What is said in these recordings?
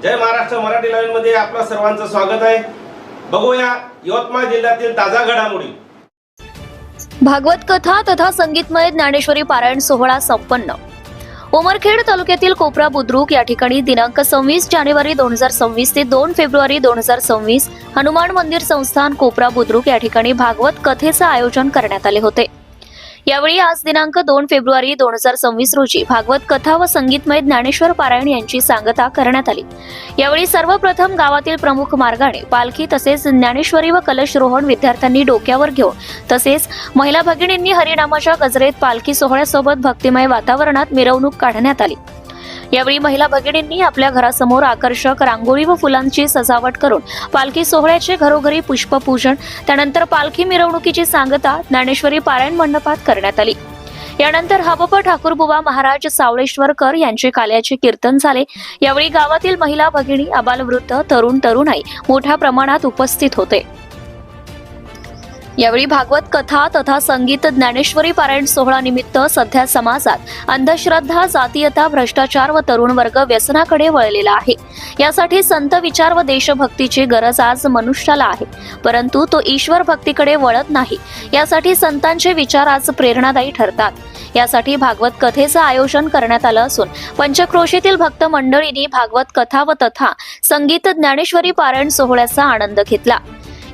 जय Maharashtra Marathi live मध्ये आपलं सर्वांचं स्वागत आहे। बघूया यवतमाळ जिल्ह्यातील ताजा घडामोडी। भागवत कथा तथा संगीतमय ज्ञानेश्वरी पारायण सोहळा संपन्न। उमरखेड तालुक्यातील कोपरा बुद्रुक या ठिकाणी दिनांक 26 जानेवारी 2026 ते 2 फेब्रुवारी 2026 हनुमान मंदिर संस्थान कोपरा बुद्रुक या ठिकाणी भागवत कथेचे आयोजन करण्यात आले होते। यावेळी आज दिनांक 2 फेब्रुवारी 2026 रोजी भागवत कथा व संगीतमय ज्ञानेश्वर पारायण यांची सांगता करण्यात आली। यावेळी सर्वप्रथम गावातील प्रमुख मार्गाने पालखी तसेच ज्ञानेश्वरी व कलशरोहण विद्यार्थ्यांनी डोक्यावर घेऊन तसेच महिला भगिनींनी हरिनामाच्या गजरेत पालखी सोहळ्यासोबत भक्तिमय वातावरणात मिरवणूक काढण्यात आली। यावेळी महिला भगिनींनी आपल्या घरासमोर आकर्षक रांगोळी व फुलांची सजावट करून पालखी सोहळ्याचे घरोघरी पुष्पपूजन, त्यानंतर पालखी मिरवणुकीची सांगता ज्ञानेश्वरी पारायण मंडपात करण्यात आली। यानंतर हबप ठाकूरबुवा महाराज सावळेश्वरकर यांचे काल्याचे कीर्तन झाले। यावेळी गावातील महिला भगिनी, आबालवृद्ध, तरुण तरुणाई मोठ्या प्रमाणात उपस्थित होते। यावेळी भागवत कथा तथा संगीत ज्ञानेश्वरी पारायण सोहळा निमित्त सध्या समाजात अंधश्रद्धा, जातीयता, भ्रष्टाचार व तरुण वर्ग व्यसनाकडे वळलेला आहे। यासाठी संत विचार व देशभक्तीची गरज आज मनुष्याला आहे, परंतु तो ईश्वर भक्तीकडे वळत नाही। यासाठी संतांचे विचार आज प्रेरणादायी ठरतात। यासाठी भागवत कथेचे आयोजन करण्यात आलं असून पंचक्रोशीतील भक्त मंडळींनी भागवत कथा व तथा संगीत ज्ञानेश्वरी पारायण सोहळ्याचा आनंद घेतला।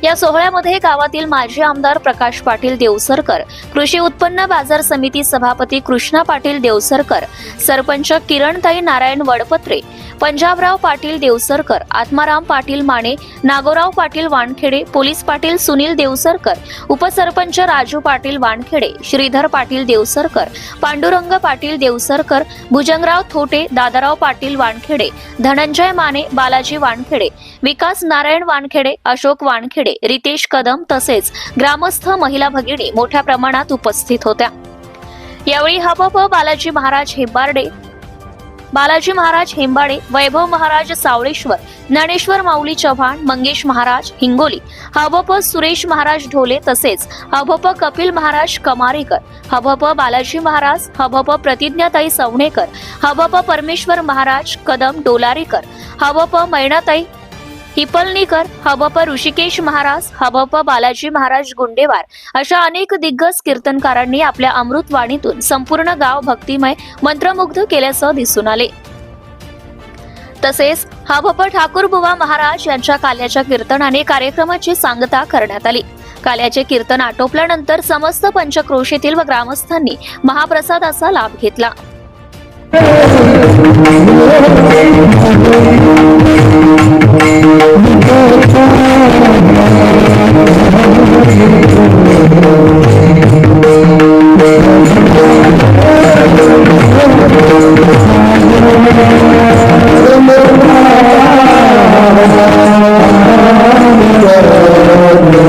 या सोहळ्यामध्ये गावातील माजी आमदार प्रकाश पाटील देवसरकर, कृषी उत्पन्न बाजार समिती सभापती कृष्णा पाटील देवसरकर, सरपंच किरणताई नारायण वडपत्रे, पंजाबराव पाटील देवसरकर, आत्माराम पाटील माने, नागोराव पाटील वानखेडे, पोलीस पाटील सुनील देवसरकर, उपसरपंच राजू पाटील वानखेडे, श्रीधर पाटील देवसरकर, पांडुरंग पाटील देवसरकर, भुजंगराव थोटे, दादाराव पाटील वानखेडे, धनंजय माने, बालाजी वानखेडे, विकास नारायण वानखेडे, अशोक वानखेडे, रितेश कदम तसेच ग्रामस्थ महिला भगिनी मोठ्या प्रमाणात उपस्थित होत्या। यावेळी हबप बालाजी महाराज हेंबाडे, वैभव महाराज सावळेश्वर, ज्ञानेश्वर माऊली चव्हाण, मंगेश महाराज हिंगोली, हबप सुरेश महाराज ढोले तसेच हबप कपिल महाराज कमारेकर, हबप बालाजी महाराज, हबप प्रतिज्ञाताई सवणेकर, हबप परमेश्वर महाराज कदम डोलारीकर, हबप मैनाताई हिपलनीकर, हबप ऋषिकेश महाराज, हबप बालाजी महाराज गुंडेवार अशा अनेक दिग्गज कीर्तनकारांनी आपल्या अमृतवाणीतून संपूर्ण गाव भक्तिमय मंत्रमुग्ध केल्याचं दिसून आले। तसेच हबप ठाकूरबुवा महाराज यांच्या काल्याच्या कीर्तनाने कार्यक्रमाची सांगता करण्यात आली। काल्याचे कीर्तन आटोपल्यानंतर समस्त पंचक्रोशीतील व ग्रामस्थांनी महाप्रसादाचा लाभ घेतला।